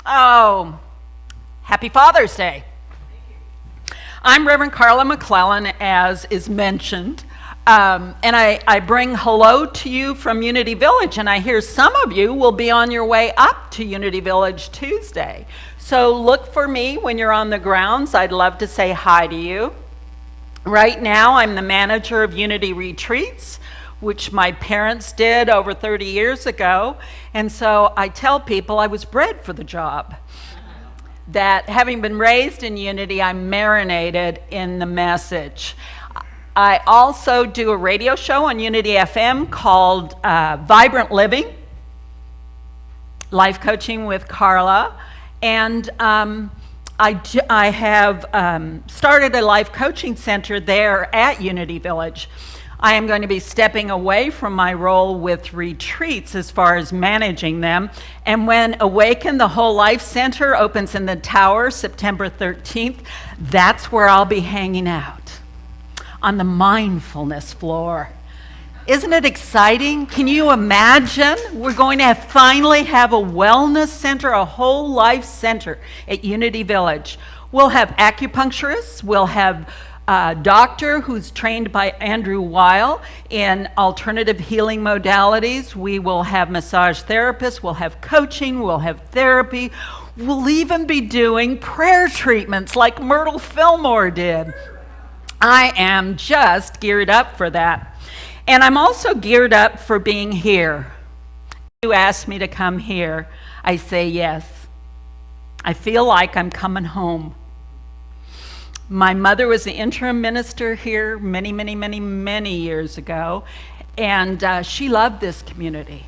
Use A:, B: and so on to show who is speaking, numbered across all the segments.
A: Oh, happy Father's Day. I'm Reverend Carla McClellan, as is mentioned, and I bring hello to you from Unity Village, and I hear some of you will be on your way up to Unity Village Tuesday. So look for me when you're on the grounds. I'd love to say hi to you. Right now, I'm the manager of Unity Retreats, which my parents did over 30 years ago, and so I tell people I was bred for the job. That having been raised in Unity, I'm marinated in the message. I also do a radio show on Unity FM called Vibrant Living, Life Coaching with Carla, and I have started a life coaching center there at Unity Village. I am going to be stepping away from my role with retreats as far as managing them. And when Awaken, the Whole Life Center, opens in the Tower September 13th, that's where I'll be hanging out, on the mindfulness floor. Isn't it exciting? Can you imagine? We're going to finally have a wellness center, a whole life center at Unity Village. We'll have acupuncturists, we'll have a doctor who's trained by Andrew Weil in alternative healing modalities. We will have massage therapists, we'll have coaching, we'll have therapy. We'll even be doing prayer treatments like Myrtle Fillmore did. I am just geared up for that. And I'm also geared up for being here. You asked me to come here. I say yes. I feel like I'm coming home. My mother was the interim minister here many years ago, and she loved this community.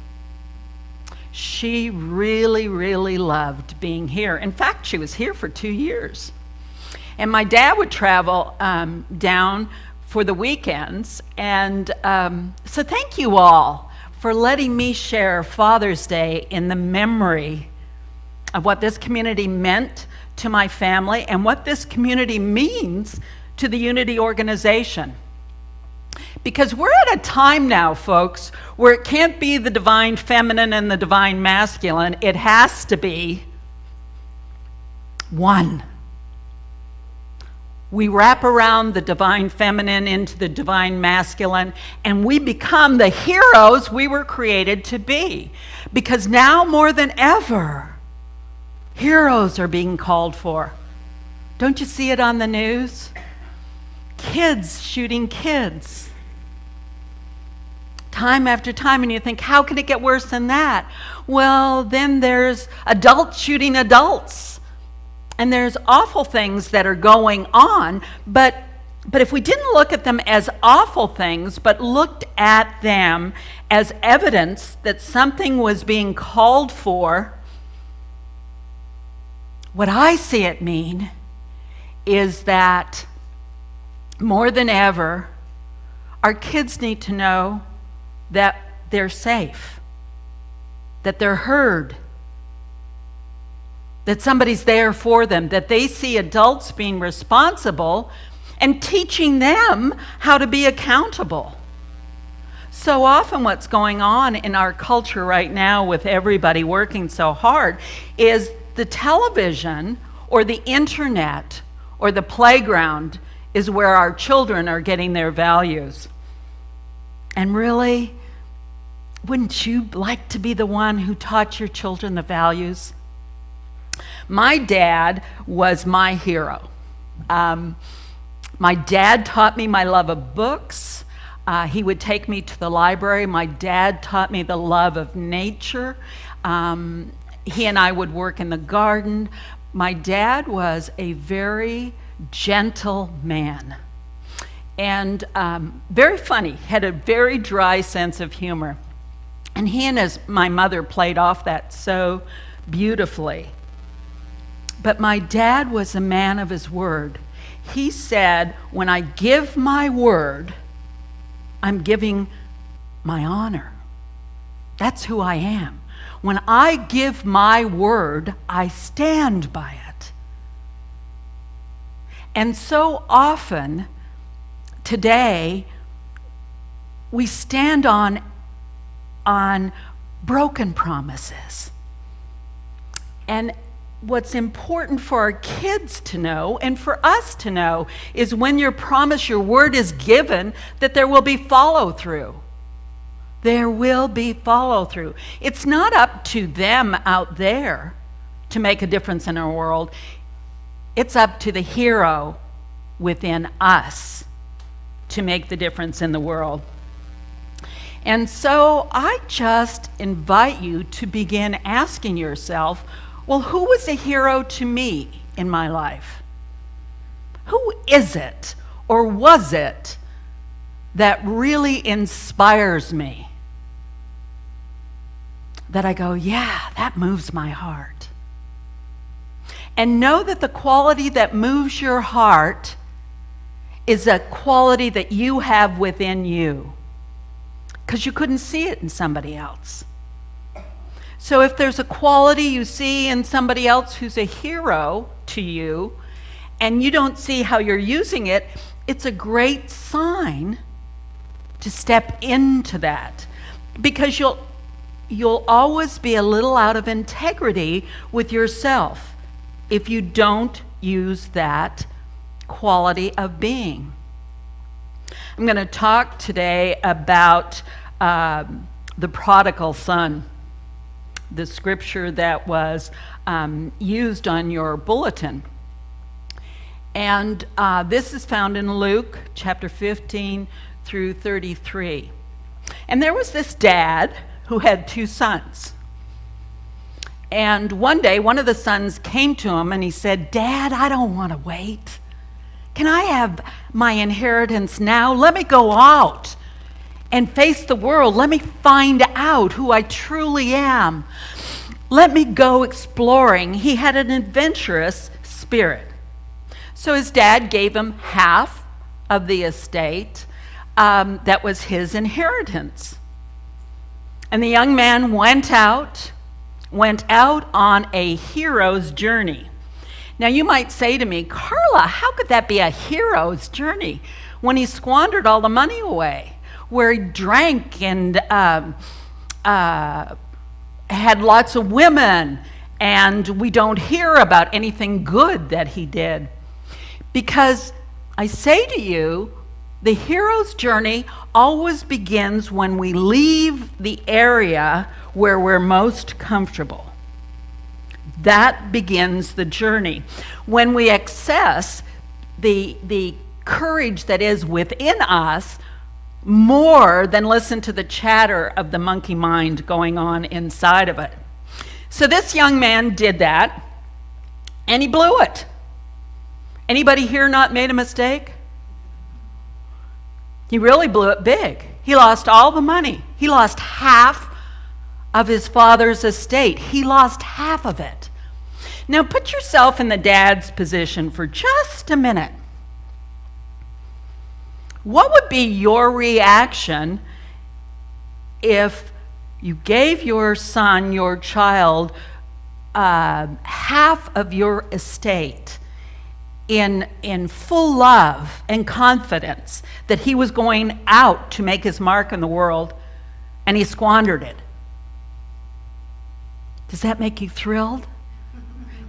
A: She really loved being here. In fact, she was here for 2 years. And my dad would travel down for the weekends, and so thank you all for letting me share Father's Day in the memory of what this community meant to my family and what this community means to the Unity organization. Because we're at a time now, folks, where it can't be the divine feminine and the divine masculine. It has to be one. We wrap around the divine feminine into the divine masculine, and we become the heroes we were created to be. Because now more than ever, heroes are being called for. Don't you see it on the news? Kids shooting kids. Time after time, and you think, how can it get worse than that? Well, then there's adults shooting adults. And there's awful things that are going on, but if we didn't look at them as awful things, but looked at them as evidence that something was being called for, what I see it mean is that more than ever, our kids need to know that they're safe, that they're heard, that somebody's there for them, that they see adults being responsible and teaching them how to be accountable. So often what's going on in our culture right now with everybody working so hard is the television or the internet or the playground is where our children are getting their values. And really, wouldn't you like to be the one who taught your children the values? My dad was my hero. My dad taught me my love of books. He would take me to the library. My dad taught me the love of nature. He and I would work in the garden. My dad was a very gentle man and very funny, had a very dry sense of humor. And he and my mother played off that so beautifully. But my dad was a man of his word. He said, when I give my word, I'm giving my honor. That's who I am. When I give my word, I stand by it. And so often today, we stand on broken promises. And what's important for our kids to know and for us to know is when your promise, your word is given, that there will be follow through. There will be follow through. It's not up to them out there to make a difference in our world. It's up to the hero within us to make the difference in the world. And so I just invite you to begin asking yourself, well, who was a hero to me in my life? Who is it or was it that really inspires me? That I go, yeah, that moves my heart. And know that the quality that moves your heart is a quality that you have within you, because you couldn't see it in somebody else. So if there's a quality you see in somebody else who's a hero to you, and you don't see how you're using it, it's a great sign to step into that, because you'll always be a little out of integrity with yourself if you don't use that quality of being. I'm going to talk today about the prodigal son, the scripture that was used on your bulletin. And this is found in Luke chapter 15 through 33. And there was this dad who had two sons. And one day, one of the sons came to him and he said, "Dad, I don't want to wait. Can I have my inheritance now? Let me go out and face the world. Let me find out who I truly am. Let me go exploring." He had an adventurous spirit. So his dad gave him half of the estate that was his inheritance. And the young man went out on a hero's journey. Now you might say to me, "Carla, how could that be a hero's journey when he squandered all the money away, where he drank and had lots of women, and we don't hear about anything good that he did?" Because I say to you, the hero's journey always begins when we leave the area where we're most comfortable. That begins the journey. When we access the courage that is within us more than listen to the chatter of the monkey mind going on inside of it. So this young man did that, and he blew it. Anybody here not made a mistake? He really blew it big. He lost all the money. He lost half of his father's estate. He lost half of it. Now put yourself in the dad's position for just a minute. What would be your reaction if you gave your son, your child, half of your estate in full love and confidence that he was going out to make his mark in the world, and he squandered it? Does that make you thrilled?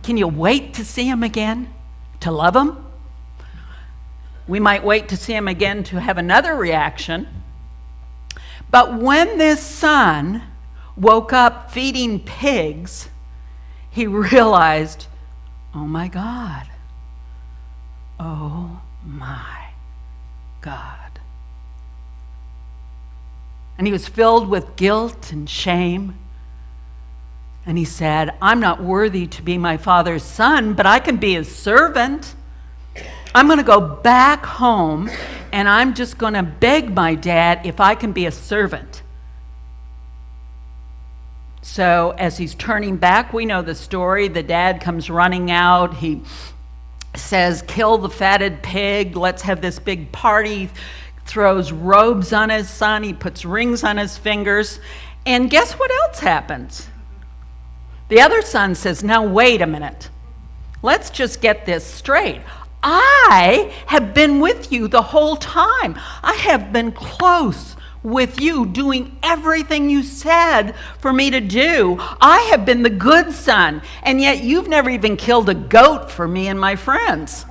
A: Can you wait to see him again, to love him? We might wait to see him again to have another reaction. But when this son woke up feeding pigs, he realized, oh my God. Oh my God. And he was filled with guilt and shame. And he said, "I'm not worthy to be my father's son, but I can be his servant. I'm going to go back home and I'm just going to beg my dad if I can be a servant." So as he's turning back, we know the story. The dad comes running out. He says, "Kill the fatted pig. Let's have this big party." Throws robes on his son. He puts rings on his fingers. And guess what else happens? The other son says, "Now wait a minute. Let's just get this straight. I have been with you the whole time. I have been close with you, doing everything you said for me to do. I have been the good son, and yet you've never even killed a goat for me and my friends.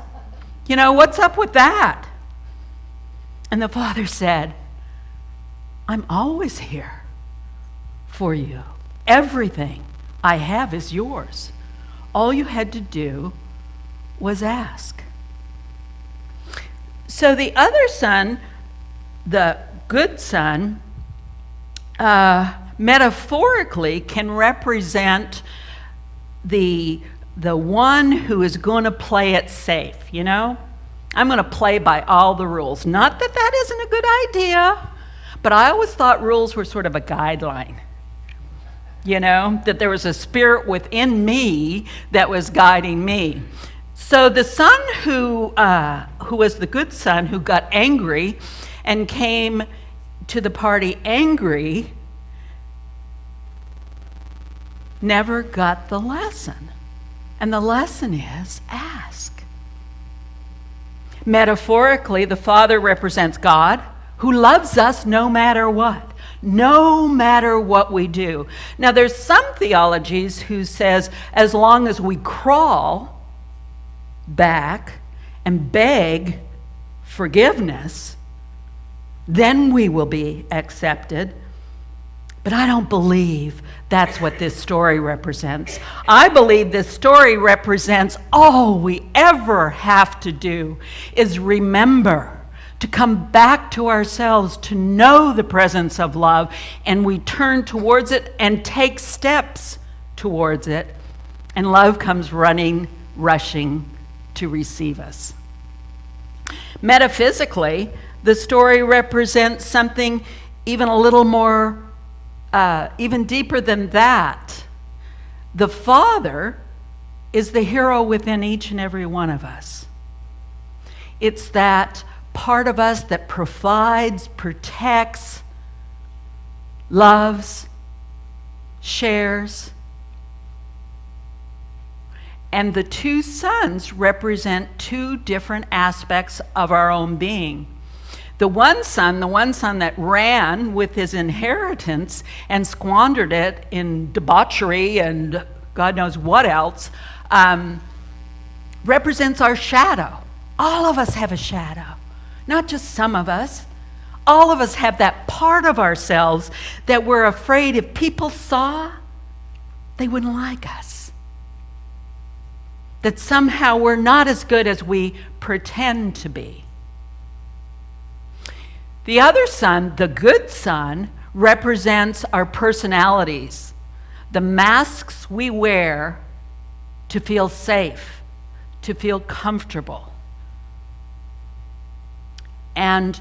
A: What's up with that? And the father said, I'm always here for you. Everything I have is yours. All you had to do was ask. So the other son, the good son, metaphorically can represent the one who is going to play it safe, I'm going to play by all the rules. Not that that isn't a good idea, but I always thought rules were sort of a guideline. That there was a spirit within me that was guiding me. So the son who was the good son, who got angry and came to the party angry, never got the lesson. And the lesson is ask. Metaphorically, the Father represents God, who loves us no matter what. No matter what we do. Now, there's some theologies who says as long as we crawl back and beg forgiveness, then we will be accepted. But I don't believe that's what this story represents. I believe this story represents all we ever have to do is remember to come back to ourselves, to know the presence of love, and we turn towards it and take steps towards it, and love comes running, rushing to receive us. Metaphysically, the story represents something even a little more, even deeper than that. The Father is the hero within each and every one of us. It's that part of us that provides, protects, loves, shares. And the two sons represent two different aspects of our own being. The one son that ran with his inheritance and squandered it in debauchery and God knows what else, represents our shadow. All of us have a shadow. Not just some of us. All of us have that part of ourselves that we're afraid if people saw, they wouldn't like us. That somehow we're not as good as we pretend to be. The other son, the good son, represents our personalities, the masks we wear to feel safe, to feel comfortable. And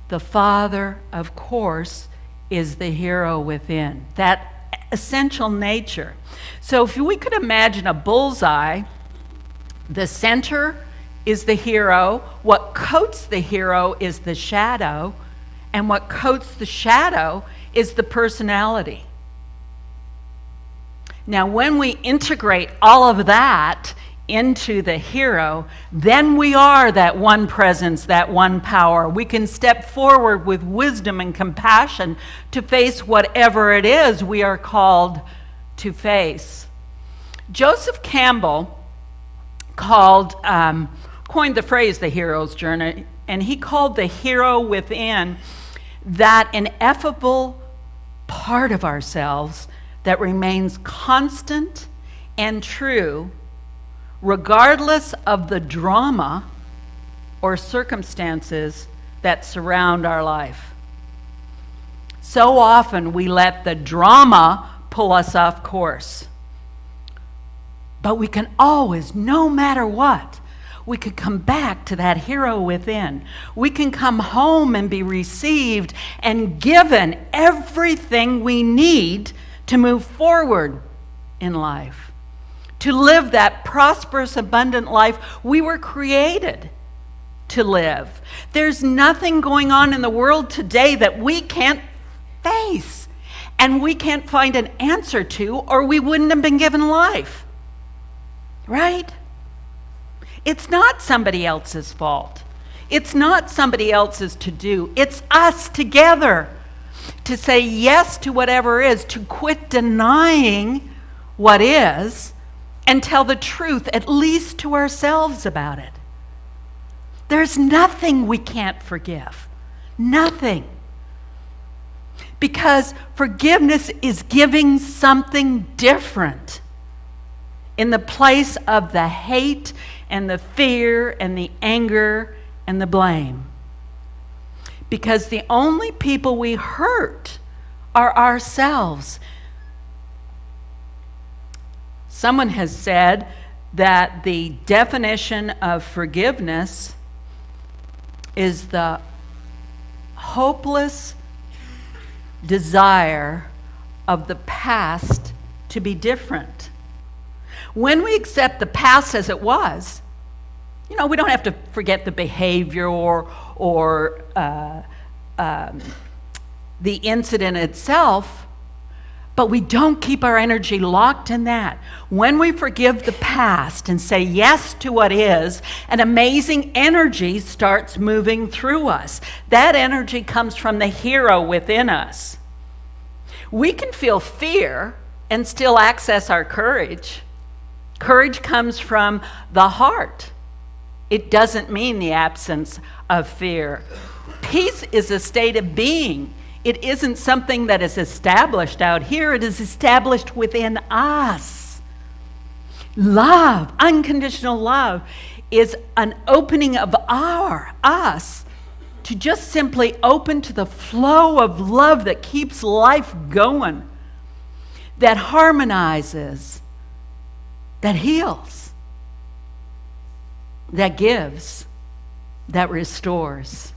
A: the Father, of course, is the hero within, that essential nature. So if we could imagine a bullseye, the center is the hero, what coats the hero is the shadow, and what coats the shadow is the personality. Now, when we integrate all of that into the hero, then we are that one presence, that one power. We can step forward with wisdom and compassion to face whatever it is we are called to face. Joseph Campbell coined the phrase the hero's journey, and he called the hero within that ineffable part of ourselves that remains constant and true regardless of the drama or circumstances that surround our life. So often we let the drama pull us off course. But we can always, no matter what, we could come back to that hero within. We can come home and be received and given everything we need to move forward in life. To live that prosperous, abundant life we were created to live. There's nothing going on in the world today that we can't face and we can't find an answer to, or we wouldn't have been given life. Right? It's not somebody else's fault. It's not somebody else's to do. It's us together to say yes to whatever is, to quit denying what is, and tell the truth, at least to ourselves, about it. There's nothing we can't forgive. Nothing. Because forgiveness is giving something different in the place of the hate and the fear and the anger and the blame. Because the only people we hurt are ourselves. Someone has said that the definition of forgiveness is the hopeless desire of the past to be different. When we accept the past as it was, we don't have to forget the behavior or the incident itself, but we don't keep our energy locked in that. When we forgive the past and say yes to what is, an amazing energy starts moving through us. That energy comes from the hero within us. We can feel fear and still access our courage. Courage comes from the heart. It doesn't mean the absence of fear. Peace is a state of being. It isn't something that is established out here. It is established within us. Love, unconditional love, is an opening of us to just simply open to the flow of love that keeps life going, that harmonizes, that heals, that gives, that restores.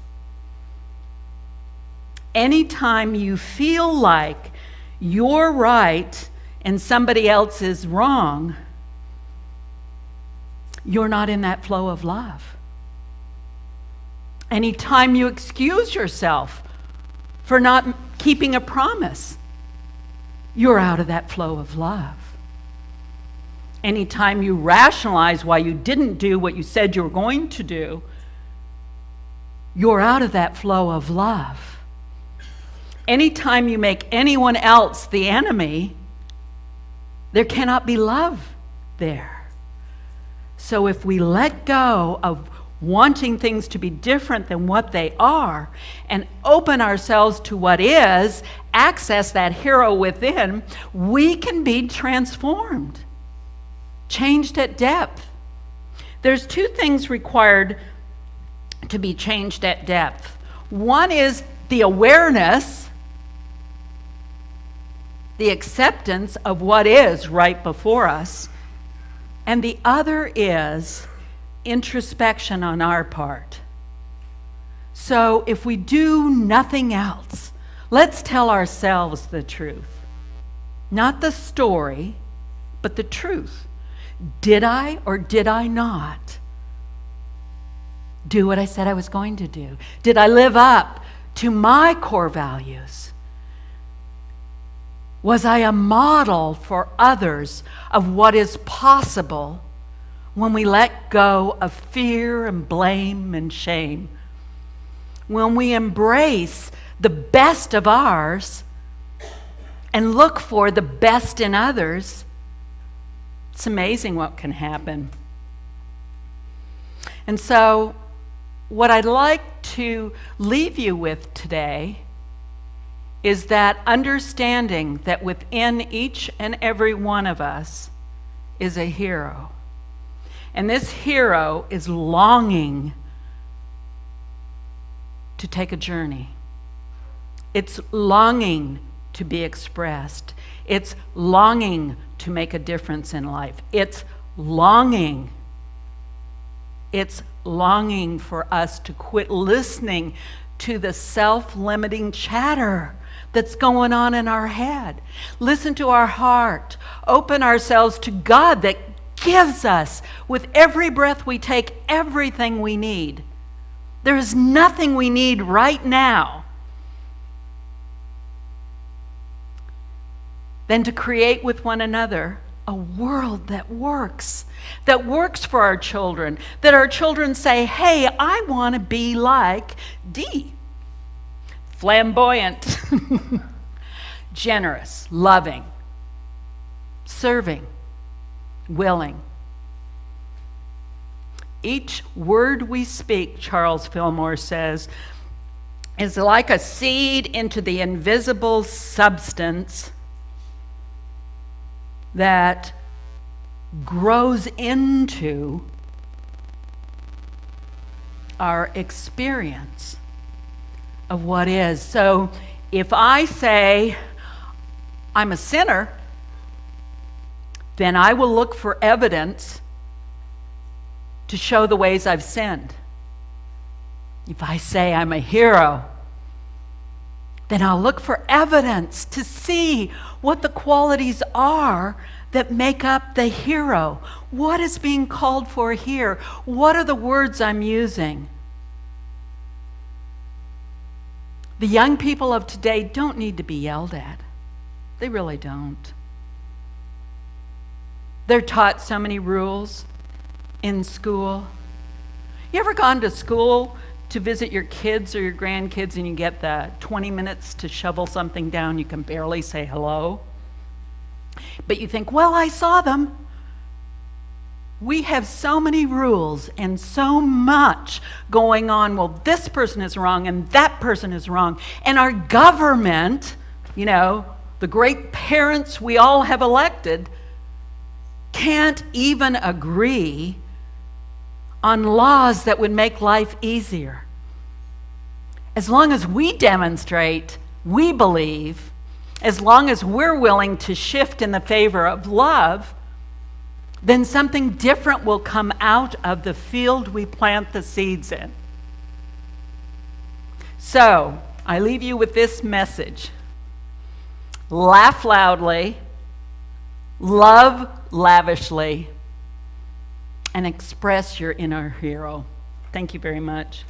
A: Anytime you feel like you're right and somebody else is wrong, you're not in that flow of love. Anytime you excuse yourself for not keeping a promise, you're out of that flow of love. Anytime you rationalize why you didn't do what you said you were going to do, you're out of that flow of love. Anytime you make anyone else the enemy, there cannot be love there. So if we let go of wanting things to be different than what they are and open ourselves to what is, access that hero within, we can be transformed, changed at depth. There's two things required to be changed at depth. One is the awareness, the acceptance of what is right before us, and the other is introspection on our part. So if we do nothing else, let's tell ourselves the truth. Not the story, but the truth. Did I or did I not do what I said I was going to do? Did I live up to my core values? Was I a model for others of what is possible when we let go of fear and blame and shame? When we embrace the best of ours and look for the best in others, it's amazing what can happen. And so, what I'd like to leave you with today is that understanding that within each and every one of us is a hero. And this hero is longing to take a journey. It's longing to be expressed. It's longing to make a difference in life. It's longing for us to quit listening to the self-limiting chatter that's going on in our head. Listen to our heart. Open ourselves to God that gives us, with every breath we take, everything we need. There is nothing we need right now than to create with one another a world that works for our children, that our children say, hey, I want to be like D. flamboyant, generous, loving, serving, willing. Each word we speak, Charles Fillmore says, is like a seed into the invisible substance that grows into our experience of what is. So if I say I'm a sinner, then I will look for evidence to show the ways I've sinned. If I say I'm a hero, then I'll look for evidence to see what the qualities are that make up the hero. What is being called for here? What are the words I'm using? The young people of today don't need to be yelled at. They really don't. They're taught so many rules in school. You ever gone to school to visit your kids or your grandkids and you get the 20 minutes to shovel something down, you can barely say hello? But you think, well, I saw them. We have so many rules and so much going on. Well, this person is wrong and that person is wrong. And our government, the great parents we all have elected, can't even agree on laws that would make life easier. As long as we demonstrate, we believe, as long as we're willing to shift in the favor of love, then something different will come out of the field we plant the seeds in. So, I leave you with this message. Laugh loudly, love lavishly, and express your inner hero. Thank you very much.